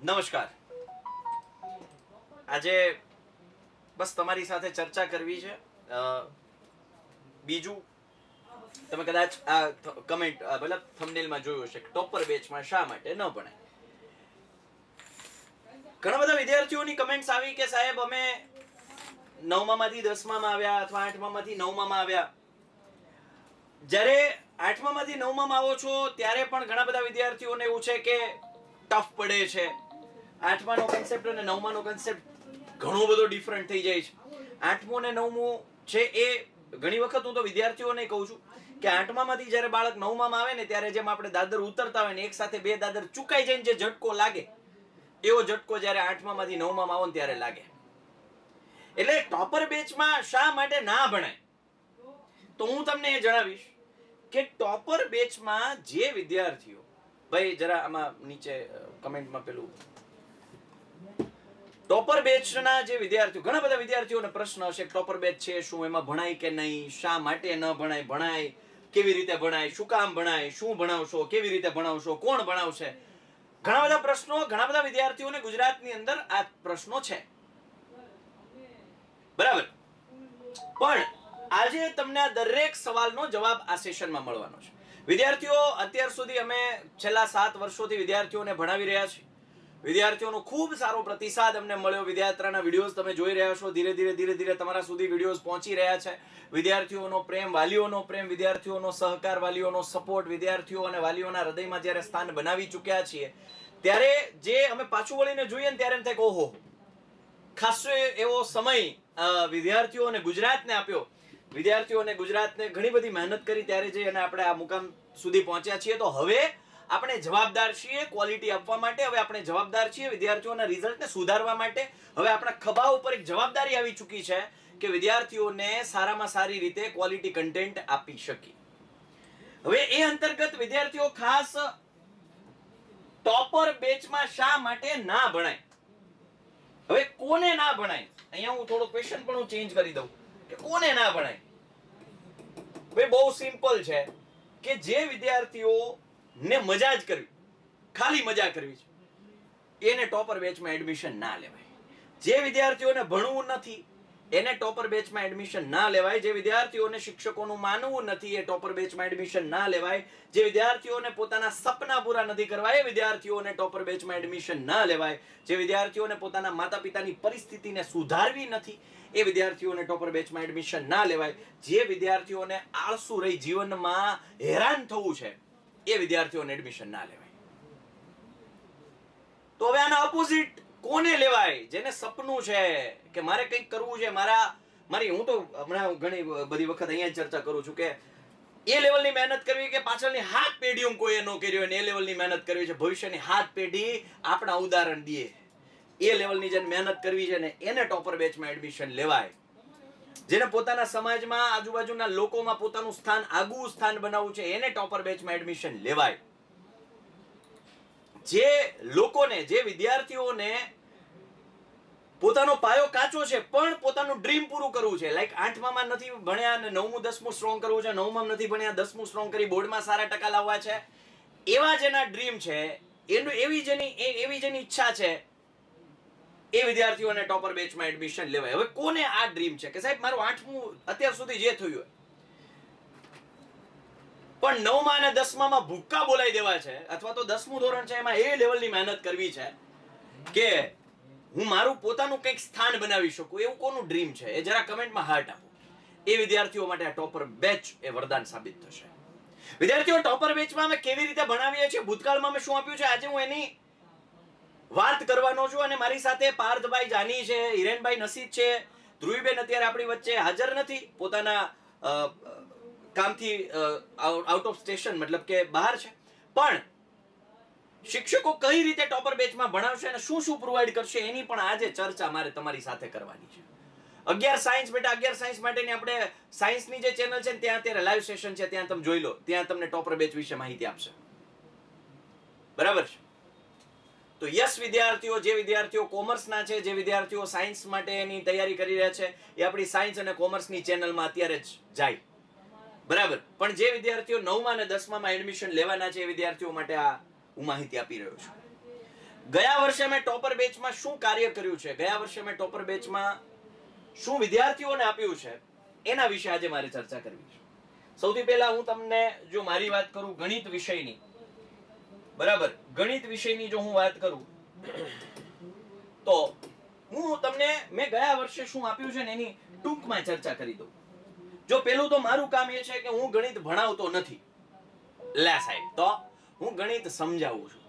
નમસ્કાર. આજે બસ તમારી સાથે ચર્ચા કરવી છે. બીજું તમે કદાચ આ કમેન્ટ મતલબ થંબનેલમાં જોયું હશે, ટોપર બેચમાં શા માટે ન ભણાય. ઘણા બધા વિદ્યાર્થીઓની કમેન્ટ્સ આવી કે સાહેબ અમે 9માંથી 10માં આવ્યા અથવા 8માંથી 9માં આવ્યા. જ્યારે 8માંથી 9માં આવો છો ત્યારે પણ ઘણા બધા વિદ્યાર્થીઓને એવું છે કે ટફ પડે છે. 8માનો કન્સેપ્ટ અને 9માનો કન્સેપ્ટ ઘણો બધો ડિફરન્ટ થઈ જાય છે. 8મું અને 9મું છે એ ઘણી વખત હું તો વિદ્યાર્થીઓને કહું છું કે 8મામાંથી જ્યારે બાળક 9માં આવે ને ત્યારે જેમ આપણે દાદર ઉતરતા હોય ને એક સાથે બે દાદર ચુકાઈ જઈને જે ઝટકો લાગે, એવો ઝટકો જ્યારે 8મામાંથી 9માં આવો ને ત્યારે લાગે. એટલે ટોપર બેચમાં શા માટે ના ભણાય, તો હું તમને એ જણાવીશ કે ટોપર બેચમાં જે વિદ્યાર્થીઓ, ભાઈ જરા આમાં નીચે કમેન્ટમાં પેલું ટોપર બેચના જે વિદ્યાર્થીઓ, ઘણા બધા વિદ્યાર્થીઓને પ્રશ્ન હશે ટોપર બેચ છે શું, એમાં ભણાય કે નહીં, શા માટે ન ભણાય, ભણાય કેવી રીતે ભણાય, શું કામ ભણાય, શું ભણાવશો, કેવી રીતે ભણાવશો, કોણ ભણાવશે. ઘણા બધા પ્રશ્નો, ઘણા બધા વિદ્યાર્થીઓને ગુજરાતની અંદર આ પ્રશ્નો છે. બરાબર. પણ આજે તમને આ દરેક સવાલનો જવાબ આ સેશનમાં મળવાનો છે. વિદ્યાર્થીઓ, અત્યાર સુધી અમે છેલ્લા 7 વર્ષોથી વિદ્યાર્થીઓને ભણાવી રહ્યા છીએ. વિદ્યાર્થીઓનો ખૂબ સારો પ્રતિસાદ અમને મળ્યો. વિદ્યાર્થીઓના વિડીયોઝ તમે જોઈ રહ્યા છો. ધીરે ધીરે તમારા સુધી વિડીયોઝ પહોંચી રહ્યા છે. વિદ્યાર્થીઓનો પ્રેમ, વાલીઓનો પ્રેમ, વિદ્યાર્થીઓનો સહકાર, વાલીઓનો સપોર્ટ, વિદ્યાર્થીઓ અને વાલીઓના હૃદયમાં જ્યારે સ્થાન બનાવી ચૂક્યા છીએ, ત્યારે જે અમે પાછું વળીને જોઈએ ને ત્યારે એમ થાય કે ઓહો, ખાસો એવો સમય વિદ્યાર્થીઓ અને ગુજરાતને આપ્યો. વિદ્યાર્થીઓ અને ગુજરાતને ઘણી બધી મહેનત કરી ત્યારે જઈ અને આપણે આ મુકામ સુધી પહોંચ્યા છીએ. તો હવે આપણે જવાબદાર છીએ ક્વોલિટી આપવા માટે. હવે આપણે જવાબદાર છીએ વિદ્યાર્થીઓના રિઝલ્ટને સુધારવા માટે. હવે આપણા ખભા ઉપર એક જવાબદારી આવી ચૂકી છે કે વિદ્યાર્થીઓને સારામાં સારી રીતે ક્વોલિટી કન્ટેન્ટ આપી શકીએ. હવે એ અંતર્ગત વિદ્યાર્થીઓ ખાસ ટોપર બેચમાં શા માટે ના ભણાય, હવે કોને ના ભણાય, અહીંયા હું થોડો ક્વેશ્ચન પણ હું ચેન્જ કરી દઉં કે કોને ના ભણાય. ભાઈ બહુ સિમ્પલ છે કે જે વિદ્યાર્થીઓ ને મજા જ કરવી, ખાલી મજા કરવી છે, એને ટોપર બેચમાં એડમિશન ના લેવાય. જે વિદ્યાર્થીઓને ભણવું નથી એને ટોપર બેચમાં એડમિશન ના લેવાય. જે વિદ્યાર્થીઓને શિક્ષકોનું માનવું નથી એ ટોપર બેચમાં એડમિશન ના લેવાય. જે વિદ્યાર્થીઓને પોતાના સપના પૂરા નથી કરવા એ વિદ્યાર્થીઓને ટોપર બેચમાં એડમિશન ના લેવાય. જે વિદ્યાર્થીઓને પોતાના માતા પિતાની પરિસ્થિતિને સુધારવી નથી એ વિદ્યાર્થીઓને ટોપર બેચમાં એડમિશન ના લેવાય. જે વિદ્યાર્થીઓને આળસુ રહી જીવનમાં હેરાન થવું છે એ વિદ્યાર્થીઓને એડમિશન ના લેવાય. તો હવે આના ઓપોઝિટ કોને લેવાય? જેને સપનું છે કે મારે કંઈક કરવું છે, હું તો હમણાં ઘણી બધી વખત અહીંયા ચર્ચા કરું છું કે એ લેવલની મહેનત કરવી કે પાછળની હાથ પેઢીઓ કોઈએ ન કરી હોય ને એ લેવલની મહેનત કરવી છે. ભવિષ્યની હાથ પેઢી આપણા ઉદાહરણ દે એ લેવલની જેને મહેનત કરવી છે ને એને ટોપર બેચમાં એડમિશન લેવાય. જેને પોતાના સમાજમાં આજુબાજુના લોકોમાં પોતાનું સ્થાન, આગવું સ્થાન બનાવવું છે એને ટોપર બેચમાં એડમિશન લેવાય. જે લોકોને, જે વિદ્યાર્થીઓને પોતાનો પાયો કાચો છે પણ પોતાનું ડ્રીમ પૂરું કરવું છે, લાઈક 8માં નથી ભણ્યા અને 9મું 10મું સ્ટ્રોંગ કરવું છે, 9માં નથી ભણ્યા 10મું સ્ટ્રોંગ કરી બોર્ડમાં સારા ટકા લાવવા છે, એવા જેના ડ્રીમ છે, એવી જેની ઈચ્છા છે એ વિદ્યાર્થીઓને ટોપર બેચમાં એડમિશન લેવાય. હવે કોને આ ડ્રીમ છે કે સાહેબ મારું 8મું અત્યાર સુધી જે થયું હોય પણ 9માં અને 10માં ભૂક્કા બોલાવી દેવા છે, અથવા તો 10મું ધોરણ છે એમાં એ લેવલની મહેનત કરવી છે કે હું મારું પોતાનું કંઈક સ્થાન બનાવી શકું, એવું કોનું ડ્રીમ છે એ જરા કમેન્ટમાં હાર્ટ આપો. એ વિદ્યાર્થીઓ માટે આ ટોપર બેચ એ વરદાન સાબિત થશે. વિદ્યાર્થીઓ, ટોપર બેચમાં અમે કેવી રીતે ભણાવીએ છીએ, ભૂતકાળમાં અમે શું આપ્યું છે, આજે હું એની વાત કરવાનો છું. અને મારી સાથે પાર્થભાઈ જાની છે, હિરેનભાઈ નસીદ છે, ધ્રુવીબેન અત્યારે આપણી વચ્ચે હાજર નથી, પોતાના કામથી આઉટ ઓફ સ્ટેશન મતલબ કે બહાર છે. પણ શિક્ષકો કઈ રીતે ટોપર બેચમાં ભણાવશે અને શું શું પ્રોવાઈડ કરશે એની પણ આજે ચર્ચા મારે તમારી સાથે કરવાની છે. 11 સાયન્સ બેટા, 11 સાયન્સ માટેની આપણે સાયન્સની જે ચેનલ છે ત્યાં અત્યારે લાઈવ સેશન છે, ત્યાં તમે જોઈ લો, ત્યાં તમને ટોપર બેચ વિશે માહિતી આપશે. બરાબર છે? તો યસ વિદ્યાર્થીઓ, જે વિદ્યાર્થીઓ કોમર્સના છે, જે વિદ્યાર્થીઓ સાયન્સ માટેની તૈયારી કરી રહ્યા છે એ આપણી સાયન્સ અને કોમર્સની ચેનલમાં અત્યારે જ જાય. બરાબર. પણ જે વિદ્યાર્થીઓ 9માં અને 10માં એડમિશન લેવાના છે એ વિદ્યાર્થીઓ માટે આ હું માહિતી આપી રહ્યો છું. ગયા વર્ષે મેં ટોપર બેચમાં શું કાર્ય કર્યું છે, ગયા વર્ષે મેં ટોપર બેચમાં શું વિદ્યાર્થીઓને આપ્યું છે, એના વિશે આજે મારે ચર્ચા કરવી છે. સૌથી પહેલા હું તમને જો મારી વાત કરું ગણિત વિષયની, બરાબર, ગણિત વિષયની જો હું વાત કરું તો હું તમને મેં ગયા વર્ષે શું આપ્યું છે ને એની ટૂંકમાં ચર્ચા કરી દઉં. જો પેલું તો મારું કામ એ છે કે હું ગણિત ભણાવતો નથી, લે સાહેબ, તો હું ગણિત સમજાવું છું,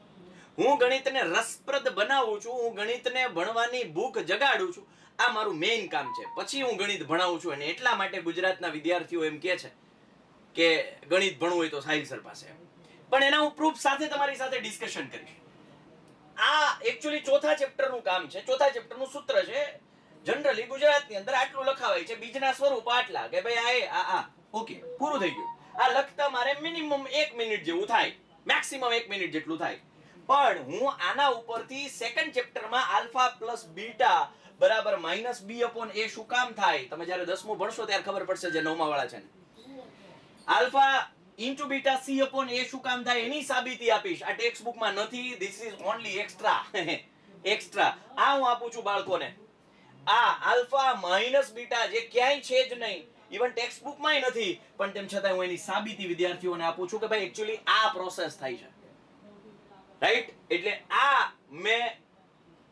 હું ગણિતને રસપ્રદ બનાવું છું, હું ગણિતને ભણવાની ભૂખ જગાડું છું. આ મારું મેઇન કામ છે. પછી હું ગણિત ભણાવું છું અને એટલા માટે ગુજરાતના વિદ્યાર્થીઓ એમ કહે છે કે ગણિત ભણવું હોય તો સાહિલ સર પાસે, પણ એના હું પ્રૂફ સાથે તમારી સાથે ડિસ્કશન કરીશ. આ એકચ્યુઅલી ચોથા ચેપ્ટરનું કામ છે, ચોથા ચેપ્ટરનું સૂત્ર છે. જનરલી ગુજરાતની અંદર આટલું લખાવાય છે, બીજના સ્વરૂપ આટલા, કે ભાઈ આ ઓકે, પૂરું થઈ ગયું. આ લખતા મારે મિનિમમ 1 મિનિટ જેવું થાય, મેક્સિમમ 1 મિનિટ જેટલું થાય. પણ હું આના ઉપરથી સેકન્ડ ચેપ્ટરમાં આલ્ફા પ્લસ બીટા બરાબર માઇનસ બી અપોન એ શું કામ થાય, તમે જ્યારે 10મું ભણશો ત્યારે ખબર પડશે, જે 9મા વાળા છે ને. Alpha into beta C upon A શું કામ થાય એની સાબિતી આપીશ. આ ટેક્સ્ટ બુકમાં નથી, this is only extra. Extra આ હું આપું છું બાળકોને. આ આલ્ફા માઇનસ બીટા જે ક્યાંય છે જ નહીં, ઇવન ટેક્સ્ટ બુકમાંય નથી, પણ તેમ છતાં હું એની સાબિતી વિદ્યાર્થીઓને આપું છું કે ભાઈ એકચ્યુઅલી આ પ્રોસેસ થાય છે, રાઈટ. એટલે આ મેં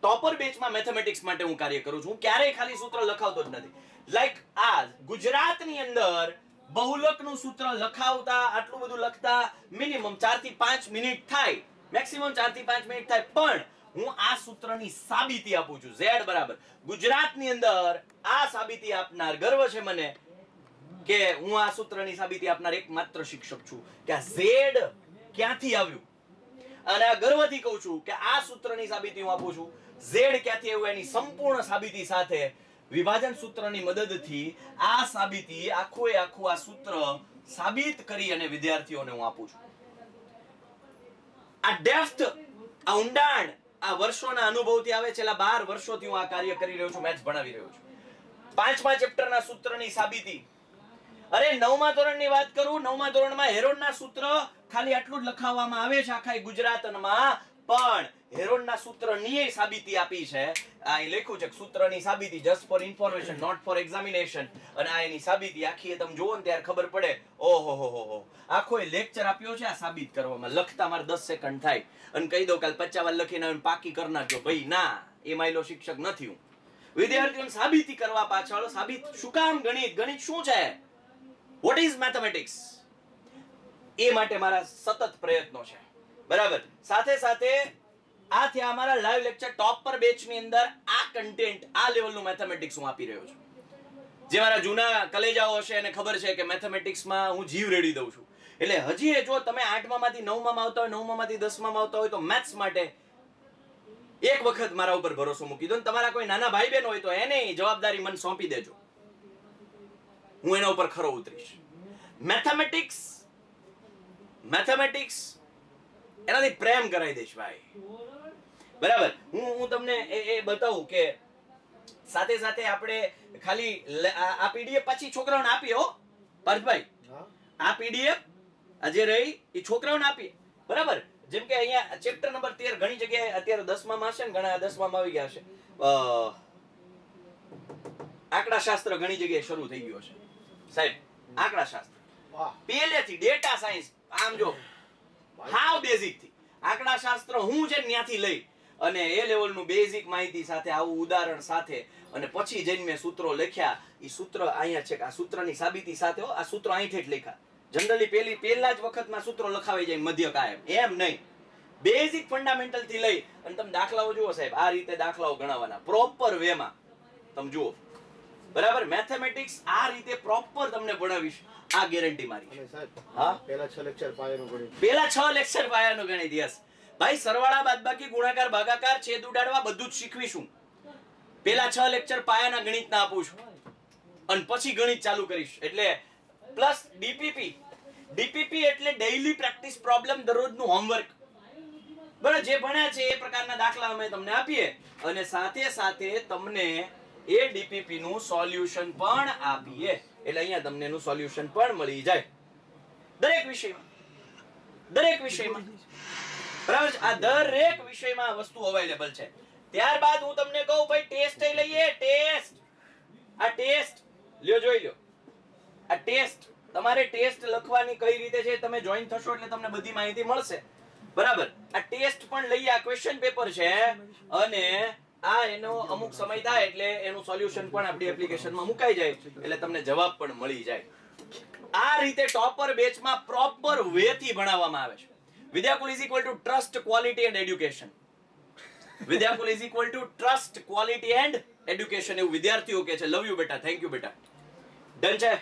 ટોપર બેચમાં મેથેમેટિક્સ માટે હું કાર્ય કરું છું. હું ક્યારેય ખાલી સૂત્ર લખાવતો જ નથી. લાઈક આ ગુજરાતની અંદર બહુલકનું સૂત્ર લખાવતા, આટલું બધું લખતા મિનિમમ 4 થી 5 મિનિટ થાય, મેક્સિમમ 4 થી 5 મિનિટ થાય, પણ હું આ સૂત્રની સાબિતી આપું છું. Z બરાબર ગુજરાતની અંદર આ સાબિતી આપનાર ગર્વ છે મને કે હું આ સૂત્રની સાબિતી આપનાર એકમાત્ર શિક્ષક છું કે આ Z ક્યાંથી આવ્યું. અને આ ગર્વથી કહું છું કે આ સૂત્રની સાબિતી હું આપું છું. Z ક્યાંથી આવ્યું એની સંપૂર્ણ સાબિતી સાથે વિભાજન સૂત્રની મદદથી આ સાબિતી આખું આ સૂત્ર સાબિત કરી અને વિદ્યાર્થીઓને હું આપું છું. આ ડેપ્થ, આ ઊંડાણ આ વર્ષોના અનુભવથી આવે. છેલ્લા 12 વર્ષોથી હું આ કાર્ય કરી રહ્યો છું, મેથ્સ ભણાવી રહ્યો છું. 5મા ચેપ્ટરના સૂત્રની સાબિતી. અરે 9મા ધોરણની વાત કરું, 9મા ધોરણમાં હેરોનના સૂત્ર ખાલી આટલું જ લખાવવામાં આવે છે આખા ગુજરાતમાં, પણ હેરોનના સૂત્રની સાબિતી આપી છે. આ લખ્યું છે સૂત્રની સાબિતી just for information, not for examination. અને આ એની સાબિતી આખી તમે જુઓ ને ત્યારે ખબર પડે, ઓહો હો હો, આખો લેક્ચર આપ્યો છે આ સાબિત કરવામાં. લખતા મારે 10 સેકન્ડ થાય અને કહી દો કાલ 50 વાર લખીને પાકી કરી નાખજો. ભાઈ ના, એ માયલો શિક્ષક નથી હું. વિદ્યાર્થીઓને સાબિતી કરવા પાછળ, સાબિત શું કામ ગણિત, ગણિત શું છે, વોટ ઇઝ મેથેમેટિક્સ, એ માટે મારા સતત પ્રયત્નો છે, બરાબર. સાથે સાથે આ થયા અમારા લાઈવ લેક્ચર. ટોપર બેચની અંદર આ કન્ટેન્ટ, આ લેવલનું મેથેમેટિક્સ હું આપી રહ્યો છું. જે મારા જૂના કલેજાઓ હશે એને ખબર છે કે મેથેમેટિક્સમાં હું જીવ રેડી દઉં છું. એટલે હજી જો તમે 8મા માંથી 9મા માં આવતા હોય, 9મા માંથી 10મા માં આવતા હોય, તો મેથ્સ માટે એક વખત મારા ઉપર ભરોસો મૂકી દો. તમારા કોઈ નાના ભાઈ બહેન હોય તો એને જવાબદારી મને સોંપી દેજો, હું એના ઉપર ખરો ઉતરીશ. મેથેમેટિક્સ એનાથી પ્રેમ કરાવી દઈશ ભાઈ, બરાબર. હું તમને એ બતાવું કે સાથે સાથે આપણે ખાલી આ પીડીએફ પાછી છોકરાઓને આપીએ હો પાર્થભાઈ. આ પીડીએફ આજે રહી એ છોકરાઓને આપીએ, બરાબર. જેમ કે અહીંયા ચેપ્ટર નંબર 13 ઘણી જગ્યાએ અત્યારે 10મા માં હશે ને, ઘણા 10મા માં આવી ગયા હશે. આંકડા શાસ્ત્ર ઘણી જગ્યાએ શરૂ થઈ ગયો છે સાહેબ. આંકડા શાસ્ત્ર પહેલેથી ડેટા સાયન્સ, આમ જો હાવ બેઝિક થી આંકડા શાસ્ત્ર હું છે ત્યાંથી લઈ અને એ લેવલનું બેઝિક માહિતી સાથે, આવું ઉદાહરણ સાથે, અને પછી જઈને મેં સૂત્રો લખ્યા. એ સૂત્ર અહીંયા છે કે આ સૂત્રની સાબિતી સાથે, આ સૂત્રો અહીંથી જ લખ્યા. જનરલી પહેલા જ વખતમાં સૂત્રો લખાવી જાય મધ્ય કાયમ, એમ નહીં. બેઝિક ફંડામેન્ટલ થી લઈ અને તમે દાખલાઓ જુઓ સાહેબ, આ રીતે દાખલાઓ ગણાવવાના પ્રોપર વે માં તમે જુઓ, બરાબર. મેથેમેટિક્સ આ રીતે પ્રોપર તમને ભણાવીશ, આ ગેરંટી મારી. હા, પહેલા 6 લેક્ચર પાયાનું ગણિત. યસ ભાઈ, સરવાળા બાદબાકી ગુણાકાર ભાગાકાર છેદ ઉડાડવા બધું જ શીખવીશું. પહેલા 6 લેક્ચર પાયાના ગણિતના આપું છું અને પછી ગણિત ચાલુ કરીશ. એટલે પ્લસ ડીપીપી એટલે ડેઈલી પ્રેક્ટિસ પ્રોબ્લેમ, દરરોજનું હોમવર્ક, બરાબર. જે ભણ્યા છે એ પ્રકારના દાખલા અમે તમને આપીએ અને સાથે સાથે તમને એ ડીપીપી નું સોલ્યુશન પણ આપીએ. એટલે અહીંયા તમને એનું સોલ્યુશન પણ મળી જાય દરેક વિષયમાં. બરાબર છે? આ દરેક વિષયમાં આ વસ્તુ અવેલેબલ છે. ત્યારબાદ હું તમને કહું ભાઈ ટેસ્ટ લઈએ. ટેસ્ટ, આ ટેસ્ટ લ્યો, જોઈ લ્યો. આ ટેસ્ટ, તમારે ટેસ્ટ લખવાની કઈ રીતે છે તમે જોઈન થશો એટલે તમને બધી માહિતી મળશે. બરાબર, આ ટેસ્ટ પણ લઈએ. આ ક્વેશ્ચન પેપર છે અને આ એનો અમુક સમય થાય એટલે એનું સોલ્યુશન પણ આપણી એપ્લિકેશનમાં મુકાઈ જાય એટલે તમને જવાબ પણ મળી જાય. આ રીતે ટોપર બેચમાં પ્રોપર વે થી ભણાવવામાં આવે છે. Vidyakul is equal to trust, quality and education. Vidyakul is equal to trust, quality and education, એવું વિદ્યાર્થીઓ કહે છે. લવ યુ બેટા, થેન્ક યુ બેટા. ડન છે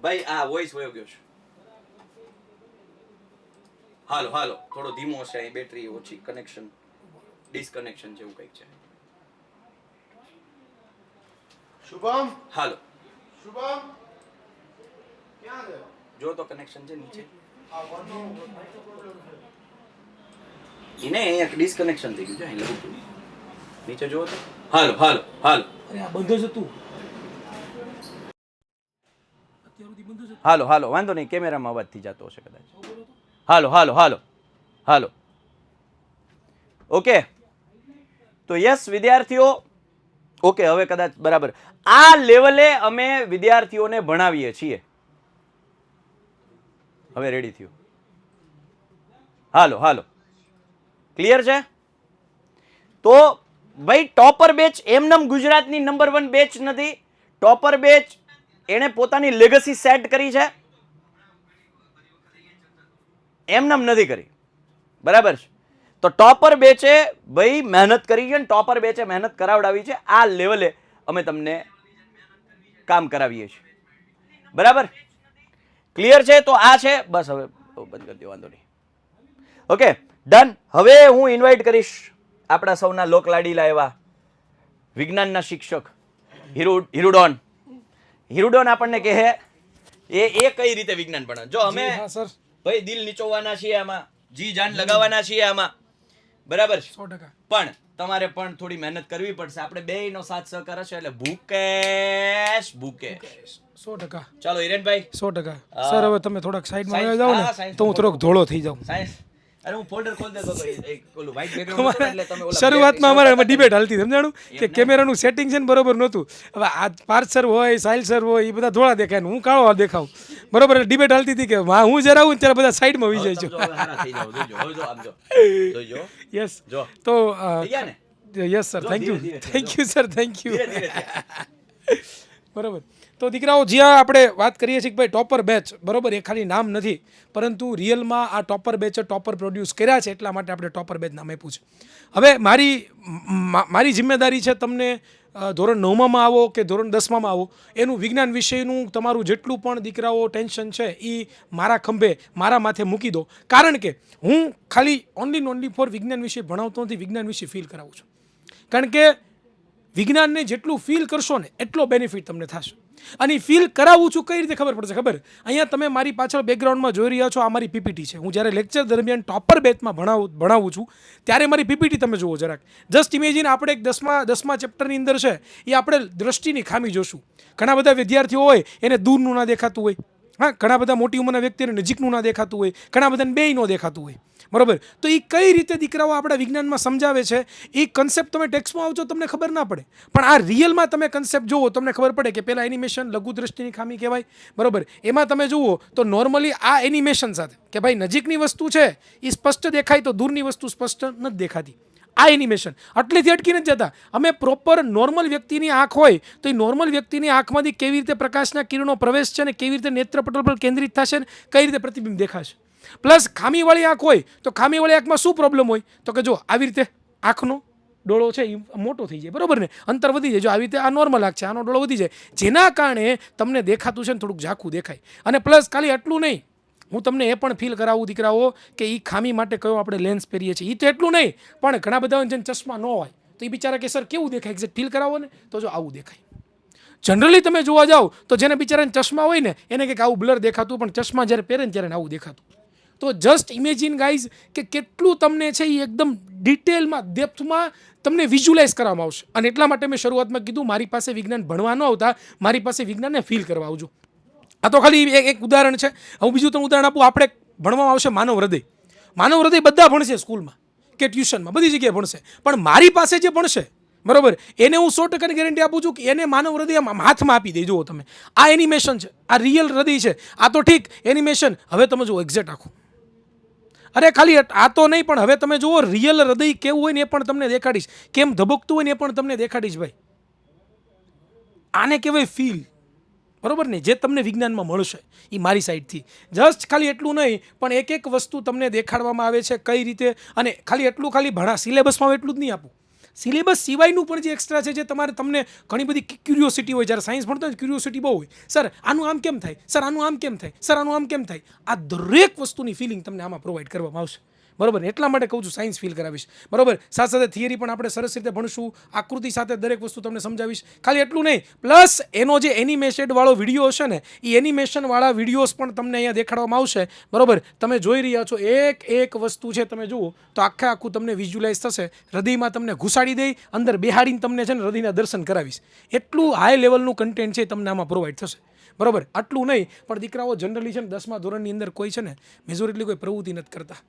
ભાઈ? આ વોઇસ વયો ગયો છે. હાલો હાલો, થોડો ધીમો છે, અહીં બેટરી ઓછી, કનેક્શન ડિસ્કનેક્શન જેવું કંઈક છે. શુભમ, હાલો, શુભમ ક્યાં ગયો? જો તો કનેક્શન છે નીચે. આ વનનો એને અહીંયા ડિસ્કનેક્શન થઈ ગયું છે, અહીં લખું છું. નીચે જો તો. હાલો હાલો હાલો. અરે આ બંધ જ હતું. અત્યાર સુધી બંધ જ હતું. હાલો હાલો, વાંધો નહીં, કેમેરામાં અવાજ થઈ જતો હશે કદાચ. હાલો હાલો હાલો હાલો. ઓકે, તો યસ વિદ્યાર્થીઓ, ઓકે, હવે કદાચ બરાબર. આ લેવલે અમે વિદ્યાર્થીઓને ભણાવીએ છીએ. હવે રેડી થયું? હાલો હાલો, ક્લિયર છે? તો ભાઈ ટોપર બેચ એમનેમ ગુજરાતની નંબર 1 બેચ નથી. ટોપર બેચ એણે પોતાની લેગસી સેટ કરી છે, એમનેમ નથી કરી. બરાબર છે? તો ટોપર બેચે ભાઈ મહેનત કરી છે, ટોપર બેચે મહેનત કરાવડાવી છે. આ લેવલે અમે તમને કામ કરાવીએ છીએ. બરાબર, ક્લિયર છે? તો આ છે, બસ હવે બંધ કરી દો, વાંધો નહીં. Okay, done. હવે હું ઇન્વાઇટ કરીશ આપણા સૌના લોકલાડીલા એવા વિજ્ઞાનના શિક્ષક હિરુડોન. હિરુડોન આપણને કહે એ કઈ રીતે વિજ્ઞાન ભણે. જો અમે હા સર, ભાઈ દિલ નીચોવાના છીએ આમાં, જી જાન લગાવવાના છીએ આમાં. બરાબર છે? 100%. પણ તમારે પણ થોડી મહેનત કરવી પડશે. આપણે બેયનો સાથ સહકાર હશે એટલે ભૂકેશ ભૂકેશ. 100%. ચાલો હિરેનભાઈ 100%. સર હવે તમે થોડાક સાઈડમાં આવી જાઓ હા, ને સાઈડ તો હું થોડોક ધોળો થઈ જાઉં. સાયન્સ. અરે હું ફોલ્ડર ખોલ દેતો તો એક ઓલું વ્હાઈટ બેકગ્રાઉન્ડ એટલે તમે ઓલા શરૂઆતમાં black અમારે ડિબેટ હાલતી સમજાણું કે એમ કેમેરાનું સેટિંગ છે ને બરોબર નહોતું. હવે આ પાર્થ સર હોય, સાહિલ સર હોય, એ બધા ધોળા દેખાય ને હું કાળો દેખાઉં. બરોબર, ડિબેટ હાલતી હતી કે હા હું જરા આવું ત્યારે બધા સાઈડમાં વહી જાય છે. સમજો, હવે હારા થઈ જાઓ. જોજો, હવે જો આમ જો. જોજો. યસ, જો. તો થઈ ગયા ને? યસ સર, જો, થેન્ક યુ, ધીરે, ધીરે, thank you sir, thank you. ધીરે ધીરે થયા. બરોબર. તો દીકરાઓ, જ્યાં આપણે વાત કરીએ છીએ કે ભાઈ ટોપર બેચ, બરોબર, એ ખાલી નામ નથી, પરંતુ રિયલમાં આ ટોપર બેચે ટોપર પ્રોડ્યુસ કર્યા છે, એટલા માટે આપણે ટોપર બેચ નામ આપ્યું છે. હવે મારી જિમ્મેદારી છે તમને ધોરણ 9માં આવો કે ધોરણ 10માં આવો, એનું વિજ્ઞાન વિષયનું તમારું જેટલું પણ દીકરાઓ ટેન્શન છે એ મારા ખંભે, મારા માથે મૂકી દો. કારણ કે હું ખાલી ઓનલી ફોર વિજ્ઞાન વિષય ભણાવતો નથી, વિજ્ઞાન વિશે ફીલ કરાવું છું. કારણ કે વિજ્ઞાનને જેટલું ફીલ કરશો ને એટલો બેનિફિટ તમને થશે. અને ફીલ કરાવું છું કઈ રીતે ખબર પડશે? ખબર, અહીંયા તમે મારી પાછળ બેકગ્રાઉન્ડમાં જોઈ રહ્યા છો, આ મારી પીપીટી છે. હું જ્યારે લેક્ચર દરમિયાન ટોપર બેચમાં ભણાવું છું ત્યારે મારી પીપીટી તમે જુઓ જરાક. જસ્ટ ઇમેજિન, આપણે એક 10મા ચેપ્ટરની અંદર છે એ આપણે દ્રષ્ટિની ખામી જોશું. ઘણા બધા વિદ્યાર્થીઓ હોય એને દૂરનું ના દેખાતું હોય, હા, ઘણા બધા મોટી ઉંમરના વ્યક્તિને નજીકનું ના દેખાતું હોય, ઘણા બધાને બેય ન દેખાતું હોય. બરોબર, તો એ કઈ રીતે દીકરાઓ આપણા વિજ્ઞાનમાં સમજાવે છે એ કન્સેપ્ટ તમે ટેક્સ્ટમાં આવજો તમને ખબર ના પડે, પણ આ રિયલમાં તમે કન્સેપ્ટ જુઓ તમને ખબર પડે કે પહેલાં એનિમેશન લઘુ દ્રષ્ટિની ખામી કહેવાય. બરોબર, એમાં તમે જુઓ તો નોર્મલી આ એનિમેશન સાથે કે ભાઈ નજીકની વસ્તુ છે એ સ્પષ્ટ દેખાય તો દૂરની વસ્તુ સ્પષ્ટ નથી દેખાતી. આ એનિમેશન એટલેથી અટકી નથી જતા. અમે પ્રોપર નોર્મલ વ્યક્તિની આંખ હોય તો એ નોર્મલ વ્યક્તિની આંખમાંથી કેવી રીતે પ્રકાશના કિરણો પ્રવેશ છે ને કેવી રીતે નેત્રપટલ પર કેન્દ્રિત થશે ને કઈ રીતે પ્રતિબિંબ દેખાશે. પ્લસ ખામીવાળી આંખ હોય તો ખામીવાળી આંખમાં શું પ્રોબ્લેમ હોય તો કે જો આવી રીતે આંખનો ડોળો છે એ મોટો થઈ જાય, બરોબર ને, અંતર વધી જાય. જો આવી રીતે આ નોર્મલ આંખ છે, આનો ડોળો વધી જાય, જેના કારણે તમને દેખાતું છે ને થોડુંક ઝાંખું દેખાય. અને પ્લસ ખાલી એટલું નહીં, હું તમને એ પણ ફીલ કરાવું દીકરાઓ કે એ ખામી માટે કયો આપણે લેન્સ પહેરીએ છીએ. એ તો એટલું નહીં, પણ ઘણા બધા જેને ચશ્મા ન હોય તો એ બિચારા કે સર કેવું દેખાય, એક્ઝેક્ટ ફીલ કરાવો ને તો જો આવું દેખાય. જનરલી તમે જોવા જાઓ તો જેને બિચારાને ચશ્મા હોય ને એને કંઈક આવું બ્લર દેખાતું, પણ ચશ્મા જ્યારે પહેરે ને ત્યારે આવું દેખાતું. તો જસ્ટ ઇમેજિન ગાઈઝ કે કેટલું તમને છે એ એકદમ ડિટેલમાં ડેપ્થમાં તમને વિઝ્યુલાઇઝ કરવામાં આવશે. અને એટલા માટે મેં શરૂઆતમાં કીધું મારી પાસે વિજ્ઞાન ભણવા ન આવતા, મારી પાસે વિજ્ઞાનને ફીલ કરવા આવજો. આ તો ખાલી એક ઉદાહરણ છે. હું બીજું તમને ઉદાહરણ આપું. આપણે ભણવામાં આવશે માનવ હૃદય. માનવ હૃદય બધા ભણશે સ્કૂલમાં કે ટ્યુશનમાં, બધી જગ્યાએ ભણશે, પણ મારી પાસે જે ભણશે બરોબર એને હું 100% ગેરંટી આપું છું કે એને માનવ હૃદય હાથમાં આપી દે. જુઓ તમે, આ એનિમેશન છે, આ રિયલ હૃદય છે. આ તો ઠીક એનિમેશન, હવે તમે જુઓ એક્ઝેક્ટ આખું. અરે ખાલી આ તો નહીં, પણ હવે તમે જુઓ રિયલ હૃદય કેવું હોય ને એ પણ તમને દેખાડીશ, કેમ ધબકતું હોય ને એ પણ તમને દેખાડીશ ભાઈ. આને કહેવાય ફીલ, બરોબર ને, જે તમને વિજ્ઞાનમાં મળશે એ મારી સાઈડથી. જસ્ટ ખાલી એટલું નહીં, પણ એક એક વસ્તુ તમને દેખાડવામાં આવે છે કઈ રીતે. અને ખાલી એટલું ખાલી ભણા સિલેબસમાં એટલું જ નહીં આપું, સિલેબસ સિવાયનું પણ જે એક્સ્ટ્રા છે, જે તમને ઘણી બધી ક્યુરિયોસિટી હોય. જ્યારે સાયન્સ ભણતો હોય ક્યુરિયોસિટી બહુ હોય, સર આનું આમ કેમ થાય, સર આનું આમ કેમ થાય, સર આનું આમ કેમ થાય. આ દરેક વસ્તુની ફિલિંગ તમને આમાં પ્રોવાઈડ કરવામાં આવશે, બરોબર. એટલા માટે કહું છું સાયન્સ ફીલ કરાવીશ, બરોબર. સાથે સાથે થિયરી પણ આપણે સરસ રીતે ભણશું, આકૃતિ સાથે દરેક વસ્તુ તમને સમજાવીશ. ખાલી એટલું નહીં, પ્લસ એનો જે એનિમેટેડ વાળો વિડીયો હશે ને, એ એનિમેશન વાળા વિડીયોઝ પણ તમને અહીંયા દેખાડવામાં આવશે, બરોબર. તમે જોઈ રહ્યા છો એક એક વસ્તુ છે, તમે જુઓ તો આખું તમને વિઝ્યુલાઇઝ થશે. હૃદયમાં તમને ઘુસાડી દઈ, અંદર બેહાડીને તમને છે ને હૃદયના દર્શન કરાવીશ. એટલું હાઈ લેવલનું કન્ટેન્ટ છે તમને આમાં પ્રોવાઈડ થશે, બરોબર. આટલું નહીં, પણ દીકરાઓ જનરલી છે ને 10મા ધોરણની અંદર કોઈ છે ને મેજોરિટલી કોઈ પ્રવૃત્તિ નથી કરતા.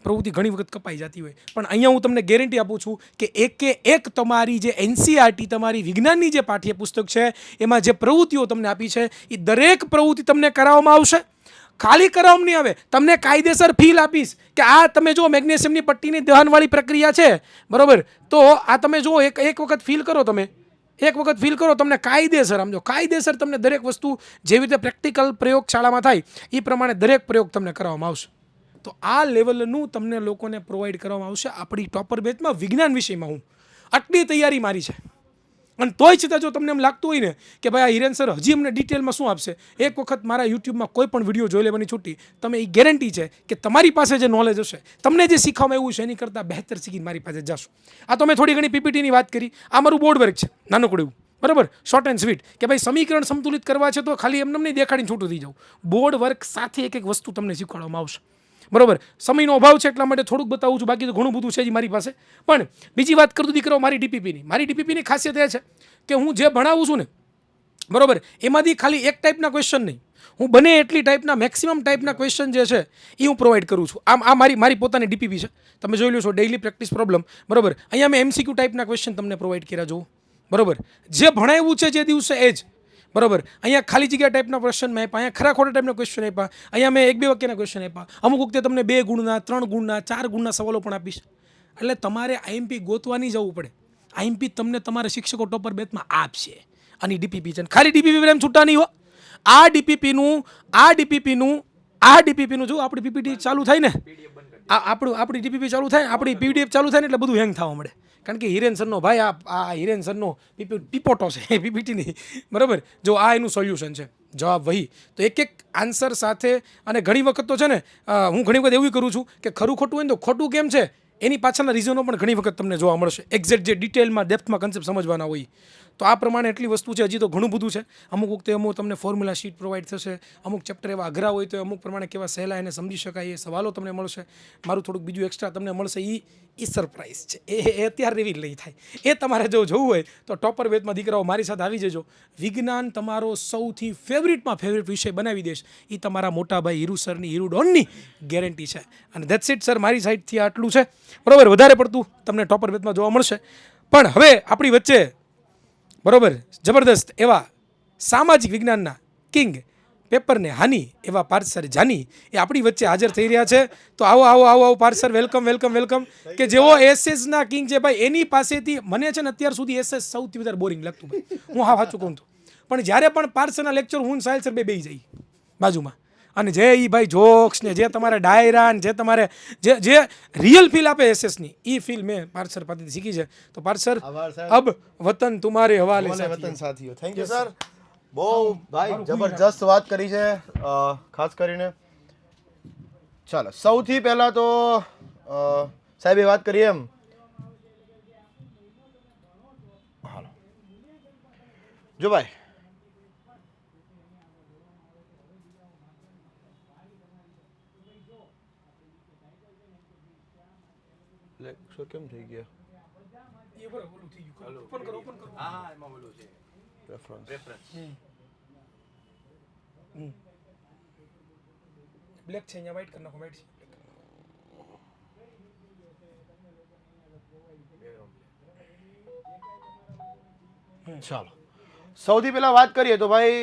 પ્રવૃત્તિ ઘણી વખત કપાઈ જતી હોય, પણ અહીંયા હું તમને ગેરંટી આપું છું કે એકે એક તમારી જે એનસીઆરટી તમારી વિજ્ઞાનની જે પાઠ્યપુસ્તક છે એમાં જે પ્રવૃત્તિઓ તમને આપી છે એ દરેક પ્રવૃત્તિ તમને કરાવવામાં આવશે. ખાલી કરાવવામાં નહીં આવે, તમને કાયદેસર ફીલ આપીશ કે આ તમે જો મેગ્નેશિયમની પટ્ટીની દહનવાળી પ્રક્રિયા છે, બરોબર. તો આ તમે જો એક વખત ફીલ કરો, તમે એક વખત ફીલ કરો, તમને કાયદેસર સમજો, કાયદેસર તમને દરેક વસ્તુ જેવી રીતે પ્રેક્ટિકલ પ્રયોગશાળામાં થાય એ પ્રમાણે દરેક પ્રયોગ તમને કરવામાં આવશે. તો આ લેવલનું તમને લોકોને પ્રોવાઈડ કરવામાં આવશે આપણી ટોપર બેચમાં વિજ્ઞાન વિષયમાં. હું આટલી તૈયારી મારી છે, અને તોય છતાં જો તમને એમ લાગતું હોય ને કે ભાઈ આ હિરેન સર હજી અમને ડિટેલમાં શું આપશે, એક વખત મારા યુટ્યુબમાં કોઈ પણ વિડીયો જોઈ લેવાની છૂટી. તમે એ ગેરંટી છે કે તમારી પાસે જે નોલેજ હશે, તમને જે શીખવામાં એવું છે એની કરતાં બહેતર શીખીને મારી પાસે જશો. આ તો મેં થોડી ઘણી પીપીટીની વાત કરી, આ મારું બોર્ડ વર્ક છે નાનકડું એવું, બરાબર, શોર્ટ એન્ડ સ્વીટ, કે ભાઈ સમીકરણ સંતુલિત કરવા છે તો ખાલી એમને નહીં દેખાડીને છૂટું થઈ જાઉં. બોર્ડ વર્ક સાથે એક એક વસ્તુ તમને શીખવાડવામાં આવશે, બરોબર. સમયનો અભાવ છે એટલા માટે થોડુંક બતાવું છું, બાકી તો ઘણું બધું છે જ મારી પાસે. પણ બીજી વાત કરું દીકરાઓ, મારી ડીપીપીની ખાસિયત એ છે કે હું જે ભણાવું છું ને, બરોબર, એમાંથી ખાલી એક ટાઈપના ક્વેશ્ચન નહીં, હું બને એટલી ટાઈપના મેક્સિમમ ટાઈપના ક્વેશ્ચન જે છે એ હું પ્રોવાઈડ કરું છું. આ મારી પોતાની ડીપીપી છે, તમે જોઈ લો છો, ડેઇલી પ્રેક્ટિસ પ્રોબ્લેમ, બરોબર. અહીંયા મેં એમસીક્યુ ટાઈપના ક્વેશ્ચન તમને પ્રોવાઈડ કર્યા જુઓ, બરોબર. જે ભણાવ્યું છે જે દિવસે એ જ, બરોબર. અહીંયા ખાલી જગ્યા ટાઈપના ક્વેશ્ચન મેં આપ્યા, અહીંયા ખરા ખોટા ટાઈપના ક્વેશ્ચન આપ્યા, અહીંયા મેં 1-2 વાક્યના ક્વેશ્ચન આપ્યા. અમુક વખતે તમને 2 ગુણના, 3 ગુણના, 4 ગુણના સવાલો પણ આપીશ. એટલે તમારે આઈએમપી ગોતવા નહીં જવું પડે, આઈએમપી તમને તમારા શિક્ષકો ટોપર બેચમાં આપશે. અને ડીપીપી છે, ખાલી ડીપીપી એમ છૂટા નહીં હો. આ ડીપીપીનું જો આપણી પીપીટી ચાલુ થાય ને, આપણી ડીપીપી ચાલુ થાય, આપણી પીડીએફ ચાલુ થાય ને એટલે બધું હેંગ થવા મળે. કારણ કે હિરેન સરનો ભાઈ આ હિરેન સરનો પીપોટો છે પીપીટીની, બરાબર. જો આ એનું સોલ્યુશન છે, જવાબ વહી. તો એક એક આન્સર સાથે, અને ઘણી વખત તો છે ને હું ઘણી વખત એવું કરું છું કે ખરું ખોટું હોય ને તો ખોટું કેમ છે એની પાછળના રીઝનો પણ ઘણી વખત તમને જોવા મળશે, એક્ઝેક્ટ જે ડિટેલમાં ડેપ્થમાં કન્સેપ્ટ સમજવાના હોય. તો આ પ્રમાણે એટલી વસ્તુ છે, હજી તો ઘણું બધું છે. અમુક વખતે તમને ફોર્મ્યુલા શીટ પ્રોવાઈડ થશે, અમુક ચેપ્ટર એવા અઘરા હોય તો અમુક પ્રમાણે કેવા સહેલા એને સમજી શકાય એ સવાલો તમને મળશે. મારું થોડુંક બીજું એક્સ્ટ્રા તમને મળશે, એ સરપ્રાઈઝ છે, એ અત્યારે રિવીલ નહીં થાય. એ તમારે જો જોવું હોય તો ટોપર બેચમાં દીકરાઓ મારી સાથે આવી જજો. વિજ્ઞાન તમારો સૌથી ફેવરિટ વિષય બનાવી દેશ, એ તમારા મોટા ભાઈ હીરુ સરની, હીરુ ડોનની ગેરંટી છે. અને ધેટ્સ ઇટ સર, મારી સાઈડથી આટલું છે, બરોબર. વધારે પડતું તમને ટોપર બેચમાં જોવા મળશે. પણ હવે આપણી વચ્ચે, બરોબર, જબરદસ્ત એવા સામાજિક વિજ્ઞાનના કિંગ, પેપરને હાની એવા પાર્સર જાની એ આપણી વચ્ચે હાજર થઈ રહ્યા છે. તો આવો પાર્સર, વેલકમ. કે જેઓ એસએસના કિંગ છે ભાઈ, એની પાસેથી મને છે ને અત્યાર સુધી એસએસ સૌથી વધારે બોરિંગ લાગતું ભાઈ, હું સાચું કહું તો. પણ જ્યારે પણ પાર્સરના લેક્ચર હું સાહેલ સર બેસી જાય બાજુમાં, અને જે એ ભાઈ જોક્સ ને જે તમારે ડાયરા ને જે તમારે જે રિયલ ફીલ આપે એસએસની, એ ફીલ મેં પાર્સર પાસેથી શીખી છે. તો પાર્સર, અબ વતન તુમારે હવાલે વતન સાથીઓ. થેન્ક યુ સર, બહુ ભાઈ જબરજસ્ત વાત કરી છે. ખાસ કરીને ચાલો સૌથી પહેલા તો સાહેબે વાત કરી એમ, હાલો જો ભાઈ, લેક્ચર કેમ થઈ ગયા? બ્લેક છે, અહીંયા વ્હાઈટ કરી નાખો, વ્હાઈટ છે. ચાલો સૌથી પહેલા વાત કરીએ તો ભાઈ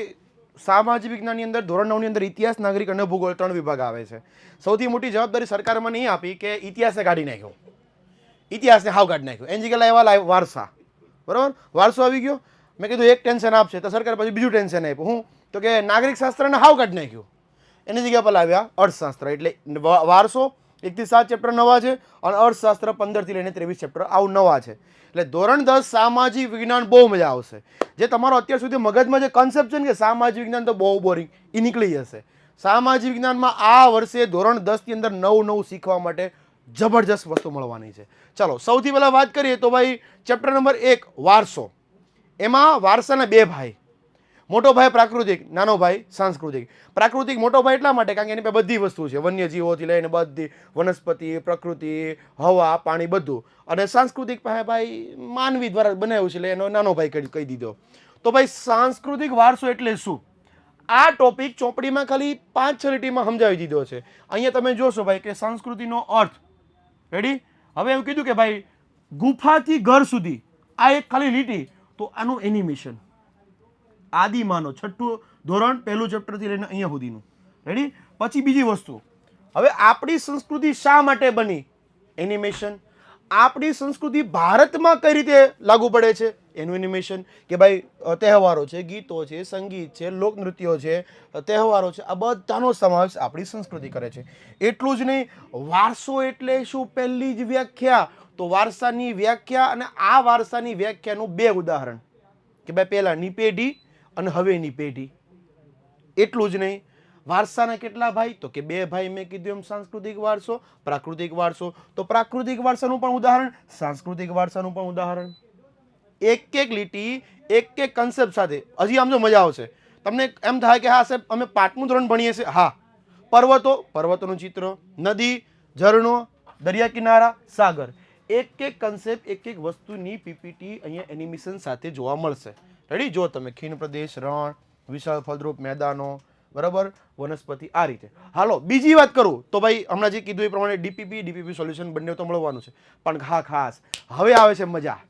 સામાજિક વિજ્ઞાનની અંદર ધોરણ 9 ની અંદર ઇતિહાસ, નાગરિક અને ભૂગોળ 3 વિભાગ આવે છે. સૌથી મોટી જવાબદારી સરકારમાં નહીં આપી કે ઇતિહાસને કાઢી નાખ્યો, ઇતિહાસને હાવ કાઢી નાખ્યો. એની જગ્યાએ લાવ્યા વારસા. બરાબર, વારસો આવી ગયો. મેં કીધું એક ટેન્શન આપશે તો સરકાર પછી બીજું ટેન્શન આપ્યું. હું તો કે નાગરિક શાસ્ત્રને હાવ કાઢી નાખ્યું. એની જગ્યા પર લાવ્યા અર્થશાસ્ત્ર. એટલે વારસો 1 થી 7 ચેપ્ટર નવા છે અને અર્થશાસ્ત્ર 15 થી લઈને 23 ચેપ્ટર આવું નવા છે. એટલે ધોરણ 10 સામાજિક વિજ્ઞાન બહુ મજા આવશે. જે તમારો અત્યાર સુધી મગજમાં જે કન્સેપ્ટ છે ને કે સામાજિક વિજ્ઞાન તો બહુ બોરિંગ, એ નીકળી જશે. સામાજિક વિજ્ઞાનમાં આ વર્ષે ધોરણ 10 ની અંદર નવું શીખવા માટે જબરજસ્ત વસ્તુ મળવાની છે. ચાલો સૌથી પહેલા વાત કરીએ તો ભાઈ ચેપ્ટર નંબર 1 વારસો. એમાં વારસાના બે ભાઈ, મોટો ભાઈ પ્રાકૃતિક, નાનો ભાઈ સાંસ્કૃતિક. પ્રાકૃતિક મોટો ભાઈ એટલા માટે કારણ કે એની પાસે બધી વસ્તુ છે, વન્યજીવોથી લઈને બધી વનસ્પતિ, પ્રકૃતિ, હવા, પાણી બધું. અને સાંસ્કૃતિક પાસે ભાઈ માનવી દ્વારા બનાવ્યું છે એટલે એનો નાનો ભાઈ કહી દીધો. તો ભાઈ સાંસ્કૃતિક વારસો એટલે શું? આ ટોપિક ચોપડીમાં ખાલી 5-6 લીટીમાં સમજાવી દીધો છે. અહીંયા તમે જોશો ભાઈ કે સંસ્કૃતિનો અર્થ રેડી. હવે એવું કીધું કે ભાઈ ગુફાથી ઘર સુધી આ એક ખાલી લીટી, તો આનું એનિમેશન આદિમાનો 6ઠું ધોરણ 1લું ચેપ્ટરથી લઈને અહીંયા સુધીનું રેડી. પછી બીજી વસ્તુ, હવે આપણી સંસ્કૃતિ શા માટે બની? એનિમેશન. આપણી સંસ્કૃતિ ભારતમાં કઈ રીતે લાગુ પડે છે? એનું એનિમેશન. કે ભાઈ તહેવારો છે, ગીતો છે, સંગીત છે, લોકનૃત્યો છે, તહેવારો છે, આ બધાનો સમાવેશ આપણી સંસ્કૃતિ કરે છે. એટલું જ નહીં, વારસો એટલે શું? પહેલી જ વ્યાખ્યા. તો વારસાની વ્યાખ્યા અને આ વારસાની વ્યાખ્યાનું 2 ઉદાહરણ કે ભાઈ પહેલાની પેઢી અને હવેની પેઢી. એટલું જ નહીં, વારસાના કેટલા ભાઈ? તો કે 2 ભાઈ. મેં કીધું એમ સાંસ્કૃતિક વારસો, પ્રાકૃતિક વારસો. તો પ્રાકૃતિક વારસાનું પણ ઉદાહરણ, સાંસ્કૃતિક વારસાનું પણ ઉદાહરણ. એક લીટી, એક કન્સેપ્ટ સાથે. હજી આમ જો મજા આવશે તમને. એમ થાય કે હા સાહેબ અમે 5મું ધોરણ ભણીએ છીએ. હા, પર્વતોનું ચિત્ર, નદી, ઝરણો, દરિયા કિનારા, સાગર. એક કન્સેપ્ટ, એક વસ્તુની પીપીટી અહીંયા એનિમેશન સાથે જોવા મળશે. રેડી. જો તમે ખીણ પ્રદેશ, રણ, વિશાળ ફળદ્રુપ મેદાનો, બરાબર, વનસ્પતિ, આ રીતે. હાલો બીજી વાત કરું તો ભાઈ હમણાં જે કીધું એ પ્રમાણે ડીપીપી સોલ્યુશન બંને તો મળવાનું છે. પણ હા ખાસ હવે આવે છે મજા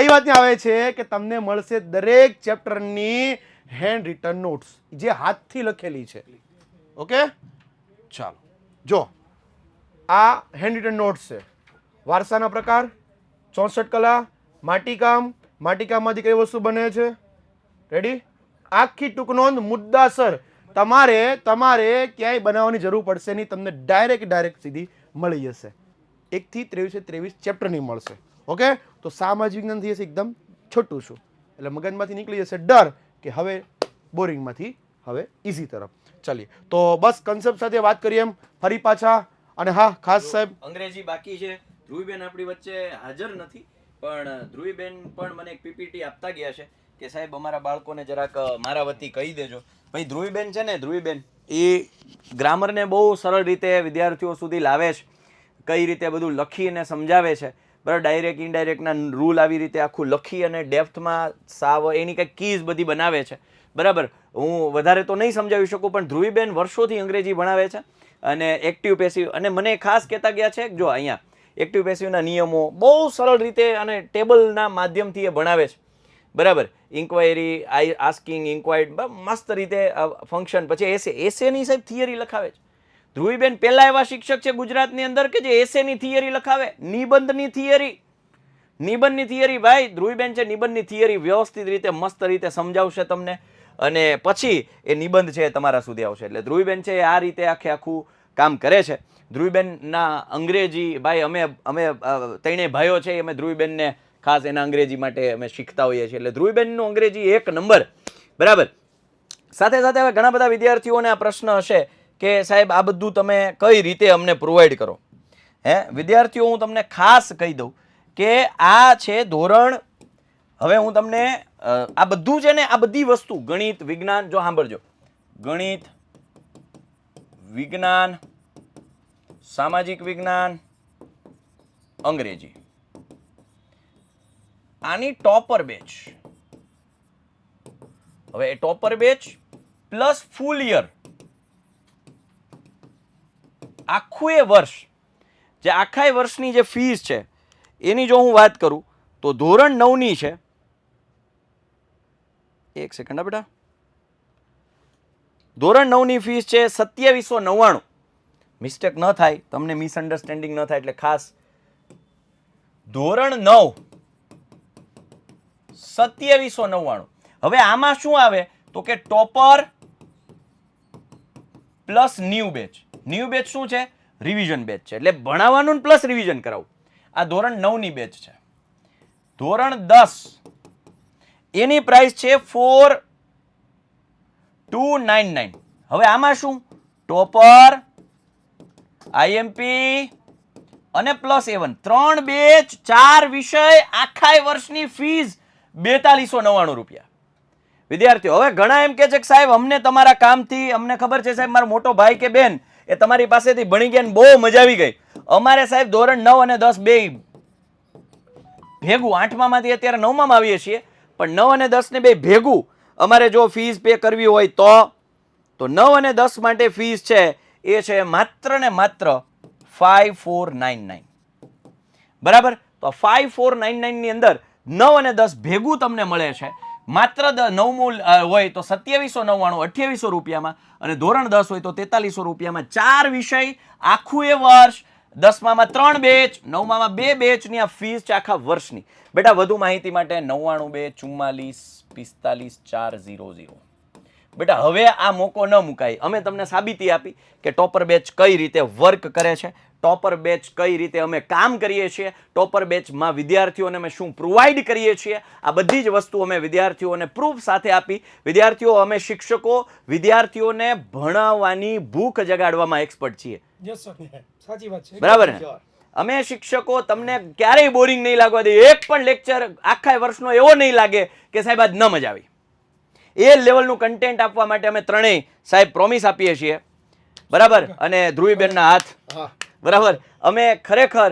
એ વાતની આવે છે કે તમને મળશે દરેક ચેપ્ટરની હેન્ડ રિટન નોટ્સ જે હાથથી લખેલી છે. ઓકે, ચાલો જો આ હેન્ડ રિટન નોટ્સ છે. વારસાના પ્રકાર, 64 કલા, માટીકામમાંથી કઈ વસ્તુ બને છે. રેડી. આખી ટૂંક નોંધ મુદ્દાસર. તમારે ક્યાંય બનાવવાની જરૂર પડશે નહીં, તમને ડાયરેક્ટ સીધી મળી જશે. 1 થી 23 ચેપ્ટરની મળશે. ઓકે, તો સામાજિક વિજ્ઞાન થઈ જશે એકદમ છોટું છું. એટલે મગજમાંથી નીકળી જશે ડર કે હવે બોરિંગમાંથી હવે ઇઝી તરફ ચાલીએ. તો બસ કન્સેપ્ટ સાથે વાત કરીએ એમ ફરી પાછા. અને હા ખાસ સાહેબ અંગ્રેજી બાકી છે. ધ્રુવીબેન આપણી વચ્ચે હાજર નથી, પણ ધ્રુવીબેન પણ મને એક પીપીટી આપતા ગયા છે કે સાહેબ અમારા બાળકોને જરાક મારા વતી કહી દેજો. ભાઈ ધ્રુવીબેન છે ને, ધ્રુવીબેન એ ગ્રામરને બહુ સરળ રીતે વિદ્યાર્થીઓ સુધી લાવે છે. કઈ રીતે બધું લખીને સમજાવે છે. બરાબર, ડાયરેક્ટ ઇનડાયરેક્ટના રૂલ આવી રીતે આખું લખી અને ડેપ્થમાં સાવ એની કંઈક કીઝ બધી બનાવે છે. બરાબર, હું વધારે તો નહીં સમજાવી શકું, પણ ધ્રુવીબેન વર્ષોથી અંગ્રેજી ભણાવે છે અને એક્ટિવ પેસિવ. અને મને ખાસ કહેતા ગયા છે જો અહીંયા એક્ટિવ પેસિવના નિયમો બહુ સરળ રીતે અને ટેબલના માધ્યમથી એ ભણાવે છે. બરાબર, ઇન્ક્વાયરી, આસ્કિંગ, ઇન્ક્વાયર્ડ, મસ્ત રીતે ફંક્શન. પછી એસેની સાહેબ થિયરી લખાવે છે. ધ્રુવીબેન પહેલા એવા શિક્ષક છે ગુજરાતની અંદર કે જે એસેની થિયરી લખાવે. નિબંધની થિયરી ભાઈ ધ્રુવીબેન છે. નિબંધની થિયરી વ્યવસ્થિત રીતે મસ્ત રીતે સમજાવશે તમને અને પછી એ નિબંધ છે તમારા સુધી આવશે. એટલે ધ્રુવીબેન છે આ રીતે આખું કામ કરે છે. ધ્રુવીબેનના અંગ્રેજી ભાઈ અમે 3 ભાઈઓ છે, અમે ધ્રુવીબેનને ખાસ એના અંગ્રેજી માટે અમે શીખતા હોઈએ છીએ. એટલે ધ્રુવીબેનનું અંગ્રેજી 1 નંબર. બરાબર. સાથે સાથે હવે ઘણા બધા વિદ્યાર્થીઓને આ પ્રશ્ન હશે કે સાહેબ આ બધું તમે કઈ રીતે અમને પ્રોવાઈડ કરો. વિદ્યાર્થીઓ હું તમને ખાસ કહી દઉં કે આ છે ધોરણ. હવે હું તમને આ બધું છે ને, આ બધી વસ્તુ ગણિત, વિજ્ઞાન, જો સાંભળજો, ગણિત, વિજ્ઞાન, સામાજિક વિજ્ઞાન, અંગ્રેજી, આની ટોપર બેચ. હવે topper batch plus full year, આખું એ વર્ષ જે આખા વર્ષની જે ફીસ છે એની જો હું વાત કરું તો ધોરણ 9 ની છે, એક સેકન્ડ બેટા, ધોરણ 9 ની ફીસ છે 2799. મિસ્ટેક ન થાય, તમને મિસઅન્ડરસ્ટેન્ડિંગ ન થાય એટલે ખાસ, ધોરણ 9 2799. હવે આમાં શું આવે તો કે topper plus new batch. New batch શું છે? રિવિઝન બેચ છે, એટલે ભણાવવાનું પ્લસ રિવિઝન કરાવું. આ ધોરણ 9 ની બેચ છે. ધોરણ 10 એની પ્રાઇસ છે 4299. હવે આમાં શું? ટોપર, આઈએમપી અને પ્લસ A1 3 બેચ 4 વિષય, આખા વર્ષની ફીસ 4299 રૂપિયા. વિદ્યાર્થીઓ, હવે ઘણા એમ કે છે કે સાહેબ અમને તમારા કામથી, અમને ખબર છે સાહેબ મારો મોટો ભાઈ કે બેન એ તમારી પાસેથી ભણી ગયા ને બહુ મજા આવી ગઈ. અમારે સાહેબ ધોરણ 9 અને 10 બે ભેગું, 8મા માંથી અત્યારે 9મા માં આવીએ છીએ, પણ 9 અને 10 ને બે ભેગું અમારે જો ફીસ પે કરવી હોય તો 9 અને 10 માટે ફીસ છે એ છે માત્ર ને માત્ર 5499. બરાબર? તો 5499 ની અંદર 9 અને 10 ભેગું તમને મળે છે માત્ર 9મું હોય તો 2799, 2800 રૂપિયામાં, અને ધોરણ 10 હોય તો 4300 રૂપિયામાં 4 વિષય, આખું એ વર્ષ, 10મામાં 3 બેચ, 9મામાં 2 બેચની આ ફીસ છે આખા વર્ષની. બેટા વધુ માહિતી માટે 99 2 44 45 400. બેટા હવે આ મોકો ન મુકાય. અમે તમને સાબિતી આપી કે ટોપર બેચ કઈ રીતે વર્ક કરે છે, ટોપર બેચ કઈ રીતે અમે કામ કરીએ છીએ, ટોપર બેચમાં વિદ્યાર્થીઓને અમે શું પ્રોવાઈડ કરીએ છીએ, આ બધી જ વસ્તુ અમે વિદ્યાર્થીઓને પ્રૂફ સાથે આપી. વિદ્યાર્થીઓ, અમે શિક્ષકો વિદ્યાર્થીઓને ભણાવવાની ભૂખ જગાડવામાં એક્સપર્ટ છીએ. યસ સર, સાચી વાત છે. બરાબર ને? અમે શિક્ષકો તમને ક્યારેય બોરિંગ નહીં લાગવા દે. એક પણ લેક્ચર આખા વર્ષનો એવો નહીં લાગે કે સાહેબ આજ ન મજા આવી. એ લેવલનું કન્ટેન્ટ આપવા માટે અમે ત્રણેય સાહેબ પ્રોમિસ આપીએ છીએ. બરાબર? અને ધ્રુવીબેનના હાથ, બરાબર, અમે ખરેખર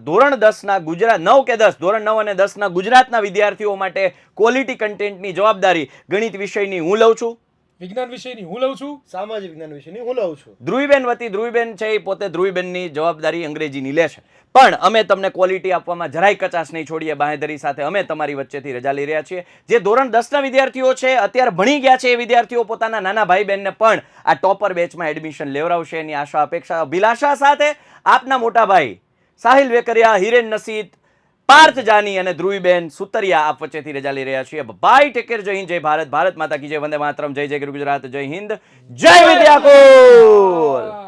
ધોરણ 10 ના ગુજરાત 9 કે 10 ધોરણ 9 અને 10 ના ગુજરાતના વિદ્યાર્થીઓ માટે ક્વોલિટી કન્ટેન્ટની જવાબદારી ગણિત વિષયની હું લઉં છું, વિજ્ઞાન વિષયની હું લઉં છું, સામાજિક વિજ્ઞાન વિષયની હું લઉં છું. ધ્રુવીબેન વતી ધ્રુવીબેન છે એ પોતે ધ્રુવીબેનની જવાબદારી અંગ્રેજીની લે છે. પણ અમે તમને ક્વોલિટી આપવામાં જરાય કચાશ નહીં છોડીએ. બાંહેધરી સાથે અમે તમારી વચ્ચેથી રજા લઈ રહ્યા છીએ. જે ધોરણ 10 ના વિદ્યાર્થીઓ છે, અત્યારે ભણી ગયા છે, એ વિદ્યાર્થીઓ પોતાના નાના ભાઈ બહેનને પણ આ ટોપર બેચમાં એડમિશન લેવડાવશે એની આશા, અપેક્ષા, અભિલાષા સાથે આપના મોટા ભાઈ સાહિલ વેકરિયા, હિરેન નસીદ, પાર્થ જાની અને ધ્રુવીબેન સુતરિયા આપ વચ્ચેથી રજા લઈ રહ્યા છીએ. બાય, ટેક કેર, જય હિન્દ, જય ભારત, ભારત માતા કી જય, વંદે માતરમ, જય જય ગુજરાત, જય હિન્દ, જય વિદ્યાકુલ.